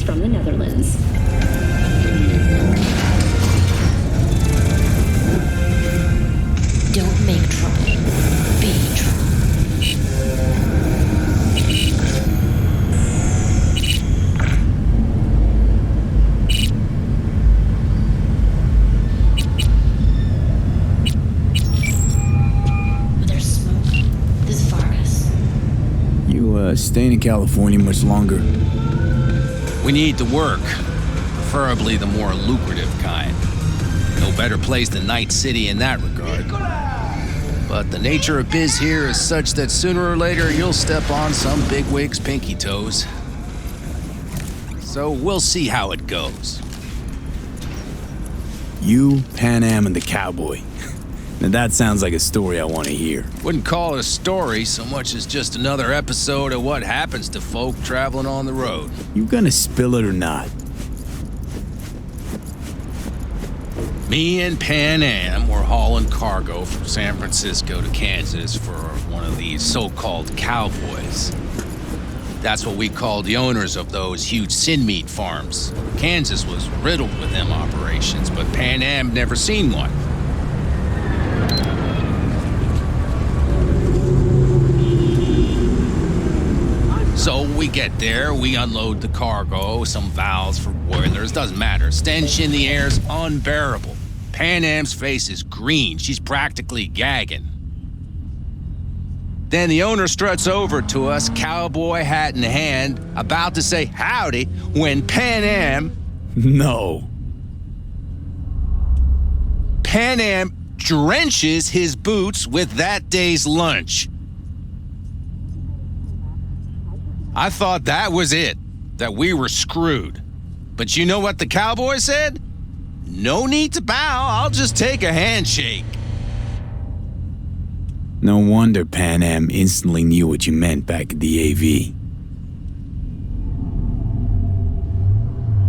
from the Netherlands. Don't make trouble. Be trouble. There's smoke. This Vargas. You, staying in California much longer? We need to work. Preferably the more lucrative kind. No better place than Night City in that regard. But the nature of biz here is such that sooner or later you'll step on some bigwig's pinky toes. So we'll see how it goes. You, Pan Am, and the cowboy. Now that sounds like a story I want to hear. Wouldn't call it a story so much as just another episode of what happens to folk traveling on the road. You gonna spill it or not? Me and Pan Am were hauling cargo from San Francisco to Kansas for one of these so-called cowboys. That's what we called the owners of those huge sin meat farms. Kansas was riddled with them operations, but Pan Am never seen one. So we get there, we unload the cargo, some valves for boilers, doesn't matter. Stench in the air's unbearable. Pan Am's face is green, she's practically gagging. Then the owner struts over to us, cowboy hat in hand, about to say howdy, when Pan Am... No. Pan Am drenches his boots with that day's lunch. I thought that was it, that we were screwed. But you know what the cowboy said? No need to bow, I'll just take a handshake. No wonder Pan Am instantly knew what you meant back at the AV.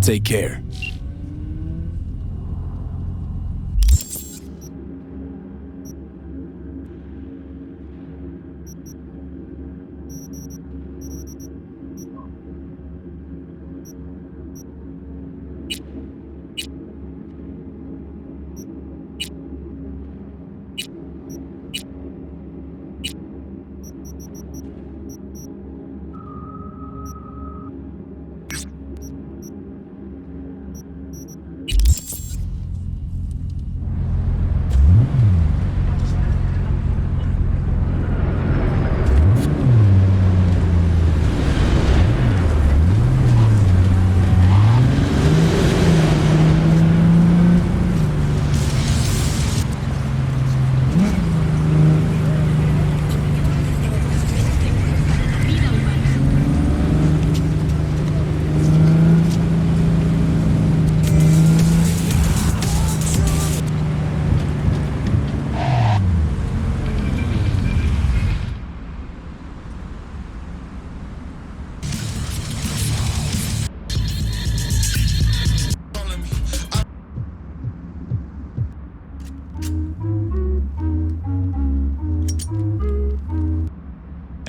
Take care.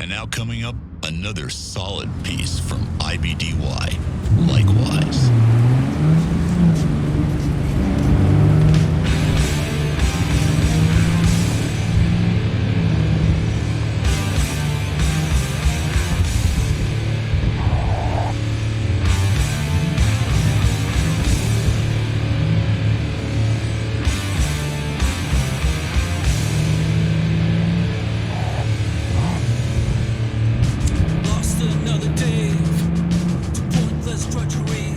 Now coming up, another solid piece from IBDY. Likewise. Lost another day to pointless drudgery.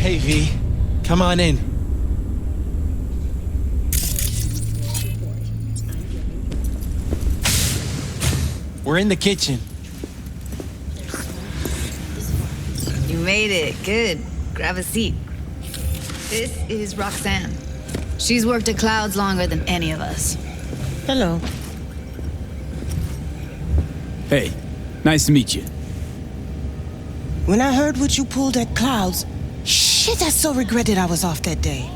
Hey, V. Come on in. We're in the kitchen. You made it. Good. Grab a seat. This is Roxanne. She's worked at Clouds longer than any of us. Hello. Hey, nice to meet you. When I heard what you pulled at Clouds, shit, I so regretted I was off that day.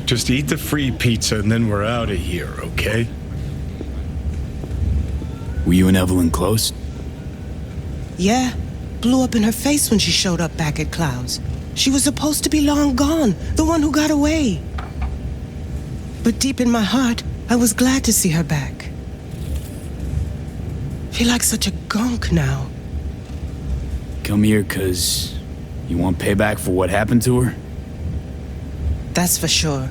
Just eat the free pizza and then we're out of here, okay? Were you and Evelyn close? Yeah, blew up in her face when she showed up back at Clouds. She was supposed to be long gone, the one who got away. But deep in my heart, I was glad to see her back. Feel like such a gunk now. Come here 'cause you want payback for what happened to her? That's for sure.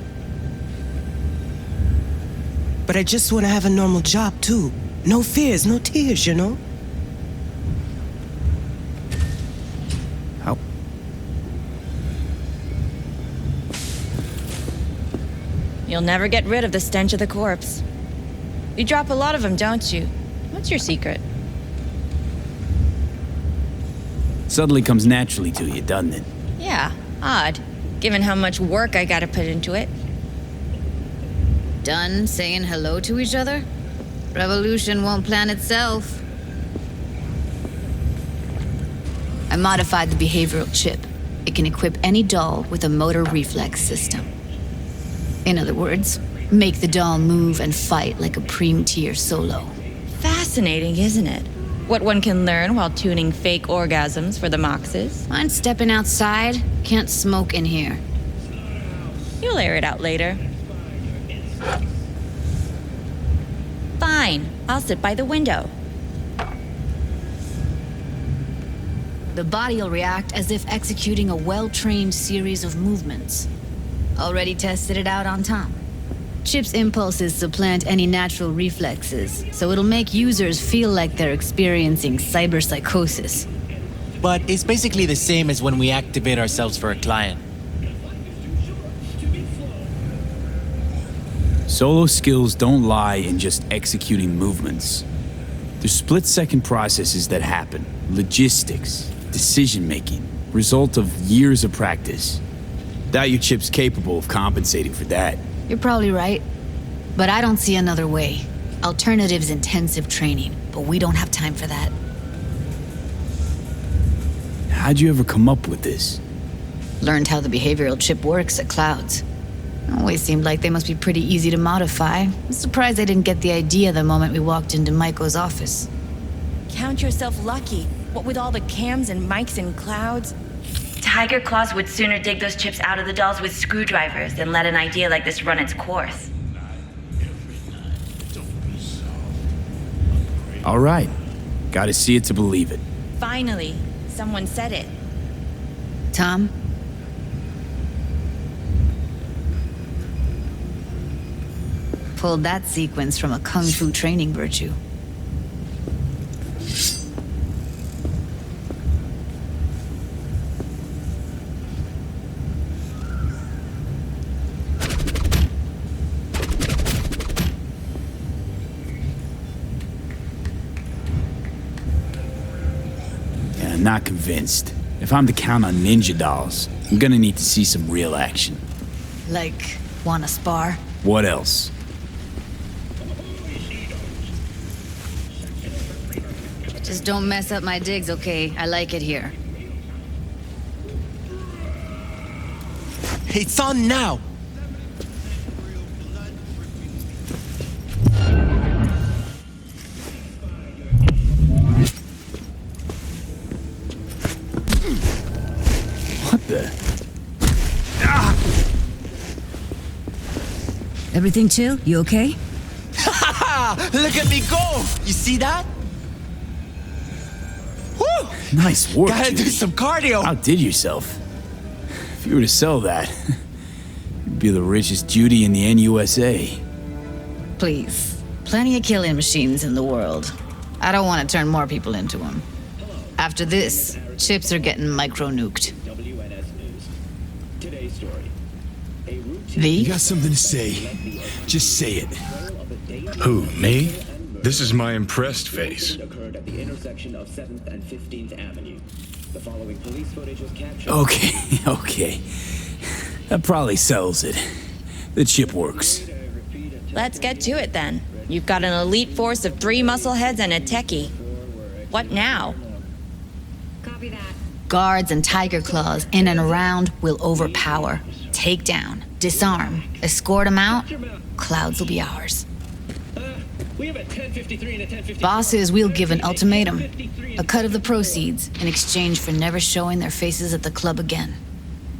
But I just want to have a normal job, too. No fears, no tears, you know? How? You'll never get rid of the stench of the corpse. You drop a lot of them, don't you? What's your secret? Suddenly comes naturally to you, doesn't it? Yeah, odd, given how much work I gotta put into it. Done saying hello to each other? Revolution won't plan itself. I modified the behavioral chip. It can equip any doll with a motor reflex system. In other words, make the doll move and fight like a Preem-tier solo. Fascinating, isn't it? What one can learn while tuning fake orgasms for the Moxes. Mind stepping outside? Can't smoke in here. You'll air it out later. Fine, I'll sit by the window. The body will react as if executing a well-trained series of movements. Already tested it out on Tom. Chip's impulses supplant any natural reflexes, so it'll make users feel like they're experiencing cyberpsychosis. But it's basically the same as when we activate ourselves for a client. Solo skills don't lie in just executing movements. There's split-second processes that happen. Logistics, decision-making, result of years of practice. Doubt your chip's capable of compensating for that. You're probably right, but I don't see another way. Alternative's intensive training, but we don't have time for that. How'd you ever come up with this? Learned how the behavioral chip works at Clouds. Always seemed like they must be pretty easy to modify. I'm surprised I didn't get the idea the moment we walked into Maiko's office. Count yourself lucky. What with all the cams and mics and Clouds? Tiger Claws would sooner dig those chips out of the dolls with screwdrivers than let an idea like this run its course. All right. Gotta see it to believe it. Finally, someone said it. Tom? Pulled that sequence from a kung fu training virtue. Yeah, not convinced. If I'm to count on ninja dolls, I'm gonna need to see some real action. Like, wanna spar? What else? Just don't mess up my digs, okay? I like it here. It's on now! What the? Everything chill? You okay? Look at me go! You see that? Woo! Nice work, Gotta do Judy. some cardio! Outdid yourself. If you were to sell that, you'd be the richest Judy in the NUSA. Please. Plenty of killing machines in the world. I don't want to turn more people into them. After this, chips are getting micro-nuked. You V? got something to say? Just say it. Who, me? This is my impressed face. Okay, okay. That probably settles it. The chip works. Let's get to it then. You've got an elite force of 3 muscleheads and a techie. What now? Guards and tiger claws in and around will overpower. Take down, disarm, escort them out. Clouds will be ours. Bosses, we'll give an ultimatum. A cut of the proceeds in exchange for never showing their faces at the club again.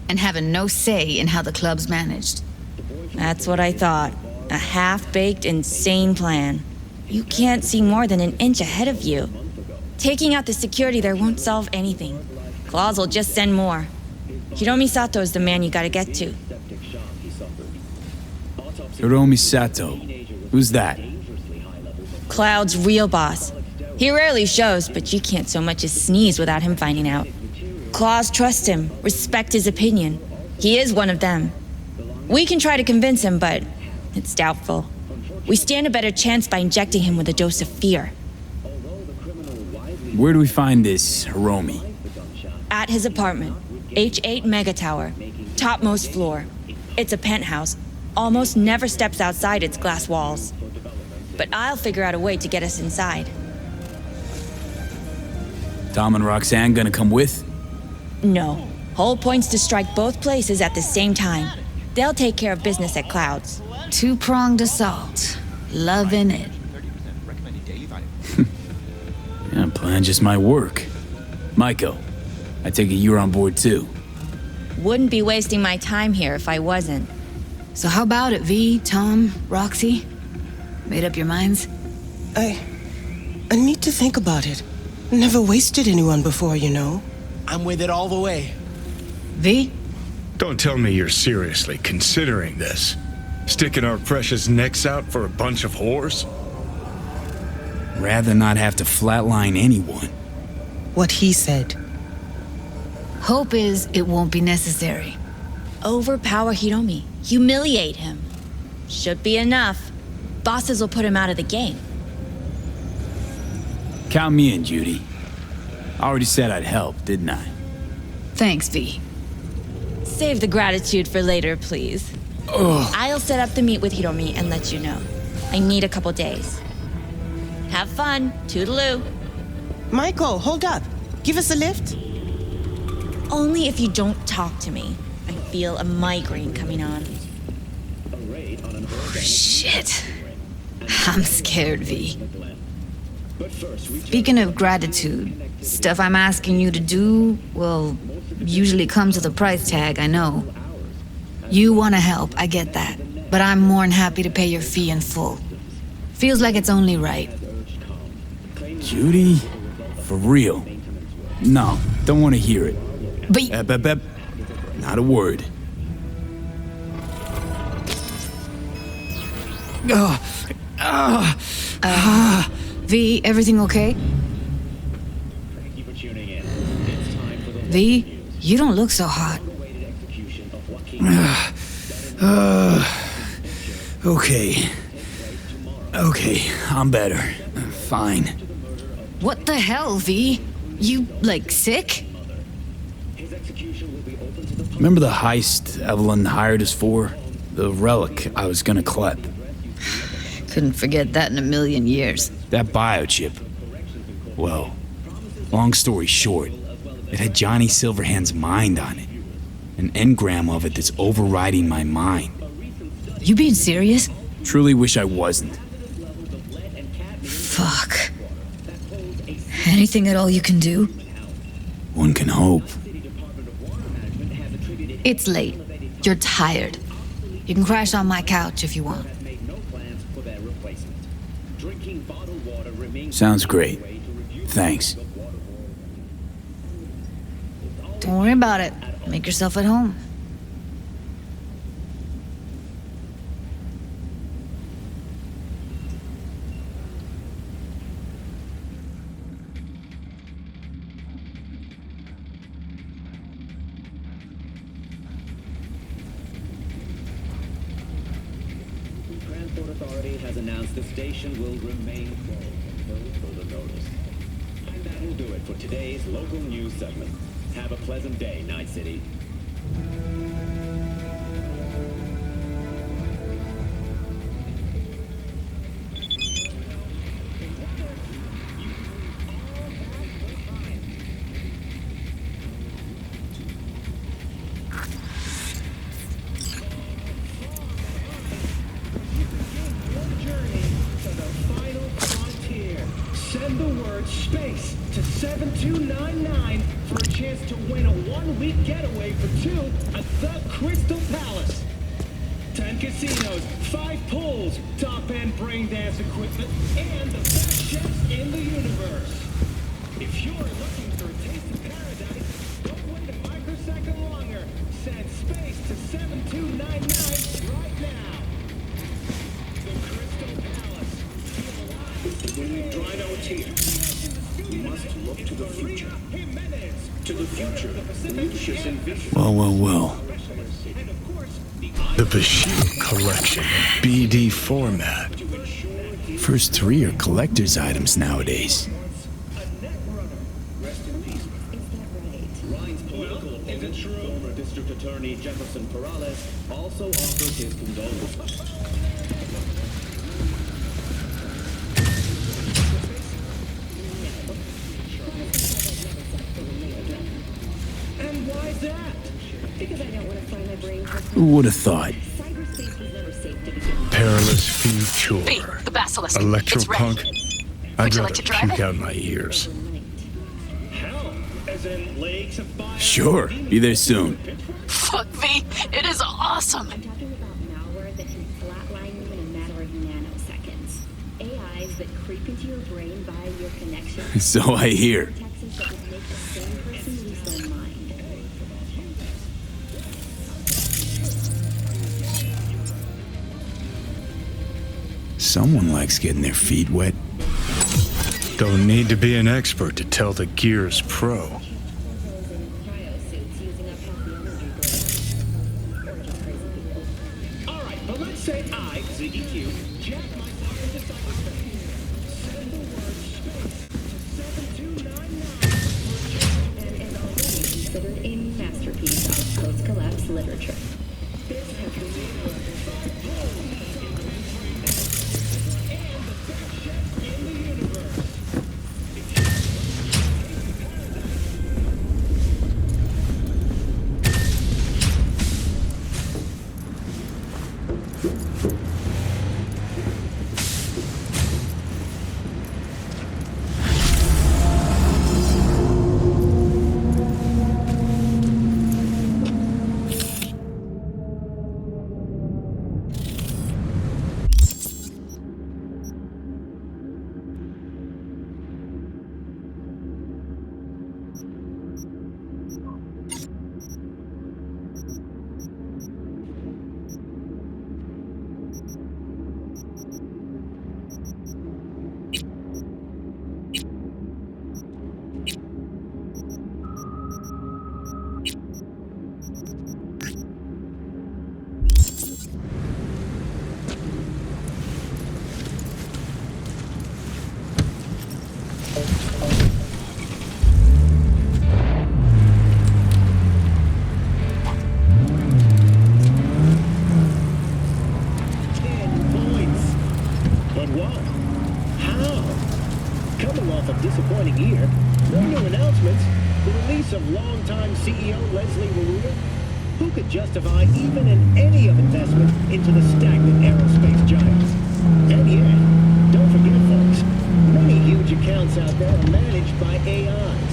And having no say in how the club's managed. That's what I thought. A half-baked, insane plan. You can't see more than an inch ahead of you. Taking out the security there won't solve anything. Claws will just send more. Hiromi Sato's the man you gotta get to. Hiromi Sato. Who's that? Cloud's real boss. He rarely shows, but you can't so much as sneeze without him finding out. Claws trust him, respect his opinion. He is one of them. We can try to convince him, but it's doubtful. We stand a better chance by injecting him with a dose of fear. Where do we find this Hiromi? At his apartment, H8 Mega Tower, topmost floor. It's a penthouse, almost never steps outside its glass walls. But I'll figure out a way to get us inside. Tom and Roxanne gonna come with? No. Whole point's to strike both places at the same time. They'll take care of business at Clouds. Two-pronged assault. Loving it. Yeah, plan just might work. Maiko, I take it you're on board too. Wouldn't be wasting my time here if I wasn't. So how about it, V, Tom, Roxy? Made up your minds? I need to think about it. Never wasted anyone before, you know. I'm with it all the way. V? Don't tell me you're seriously considering this. Sticking our precious necks out for a bunch of whores? Rather not have to flatline anyone. What he said. Hope is it won't be necessary. Overpower Hiromi. Humiliate him. Should be enough. Bosses will put him out of the game. Count me in, Judy. I already said I'd help, didn't I? Thanks, V. Save the gratitude for later, please. Ugh. I'll set up the meet with Hiromi and let you know. I need a couple days. Have fun. Toodaloo. Michael, hold up. Give us a lift. Only if you don't talk to me. I feel a migraine coming on. Shit. I'm scared, V. Speaking of gratitude, stuff I'm asking you to do, well, usually comes with a price tag, I know. You want to help, I get that. But I'm more than happy to pay your fee in full. Feels like it's only right. Judy? For real? No, don't want to hear it. But Ep. Not a word. V, everything okay? V, you don't look so hot. Okay. Okay, I'm better. Fine. What the hell, V? You, like, sick? Remember the heist Evelyn hired us for? The relic I was gonna collect. Couldn't forget that in a million years. That biochip. Well, long story short, it had Johnny Silverhand's mind on it. An engram of it that's overriding my mind. You being serious? Truly wish I wasn't. Fuck. Anything at all you can do? One can hope. It's late. You're tired. You can crash on my couch if you want. Sounds great. Thanks. Don't worry about it. Make yourself at home. Authority has announced the station will remain closed until further notice. And that will do it for today's local news segment. Have a pleasant day, Night City. Send the word SPACE to 7299 for a chance to win a one-week getaway for two at the Crystal Palace. 10 casinos, 5 pools, top-end brain dance equipment, and the best chefs in the universe. If you're looking for a taste of paradise, don't wait a microsecond longer. Send SPACE to 7299 right now. The Crystal Palace. When we dry our tears, we must look to the future. To the future, Lucius envisioned. Well. The Bashir Collection, BD format. First 3 are collector's items nowadays. Ryan's political opponent, former District Attorney Jefferson Perales, also offered his condolences. And why's that? Because I don't want to fry my brain. Who would have thought? Cyberspace was never safe to begin. Perilous future. B, the Basilisk. It's Electropunk. ready. I'd Would you rather like to drive puke it? out my ears. Hell, as in legs of fire. Sure, be there soon. Fuck V, it is awesome. I'm talking about malware that can flatline you in a matter of nanoseconds. AIs that creep into your brain via your connection. So I hear. Texts that would make the same person lose their mind. Someone likes getting their feet wet. Don't need to be an expert to tell the Gears Pro. Alright, but let's say I, ZEQ, jack myself into cyberspace. Send the word SPACE to 7299. And is already considered a masterpiece of post-collapse literature. This has been the five polls and the best chefs in the universe. Disappointing year. No new announcements. The release of longtime CEO Leslie Maruna. Who could justify even an any of investment into the stagnant aerospace giants? And yet, don't forget, folks, many huge accounts out there are managed by AIs.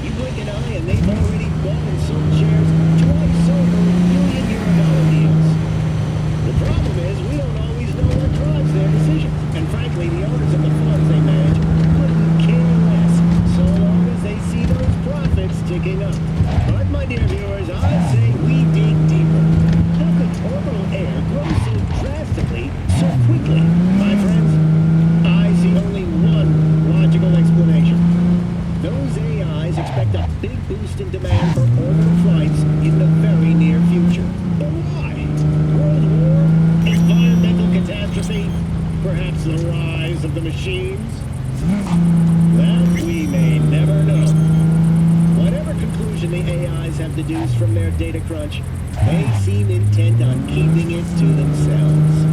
You blink an eye and they've already bought and sold shares twice over billion-euro deals. The problem is we don't always know what drives their decisions. And frankly, the owners of the funds they manage couldn't care less, so long as they see those profits ticking up. But my dear viewers, I say we dig deeper. How could orbital air grow so drastically, so quickly? My friends, I see only one logical explanation. Those AIs expect a big boost in demand for orbital flights in the very near future. But why? World war? Environmental catastrophe? have deduced from their data crunch, they seem intent on keeping it to themselves.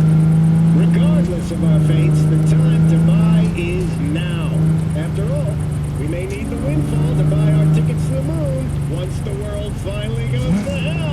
Regardless of our fates, the time to buy is now. After all, we may need the windfall to buy our tickets to the moon once the world finally goes to hell.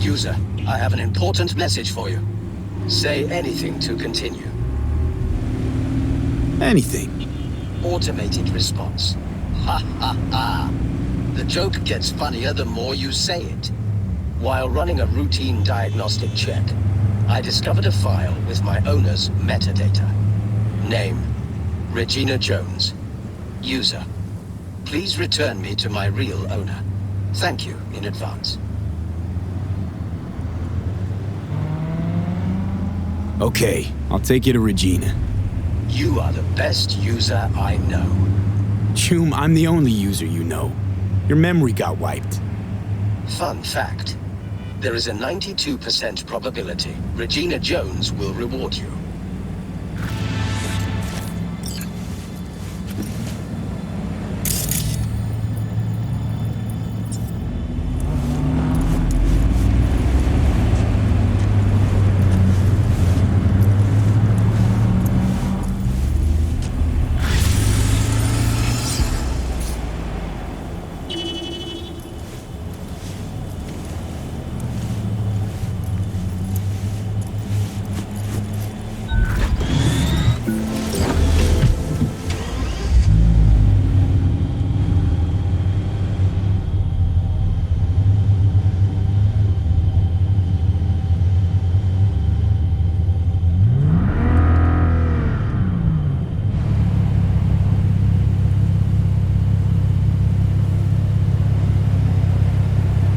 User, I have an important message for you. Say anything to continue. Anything. Automated response. Ha ha ha. The joke gets funnier the more you say it. While running a routine diagnostic check, I discovered a file with my owner's metadata. Name, Regina Jones. User, please return me to my real owner. Thank you in advance. Okay, I'll take you to Regina. You are the best user I know. Choom, I'm the only user you know. Your memory got wiped. Fun fact. There is a 92% probability Regina Jones will reward you.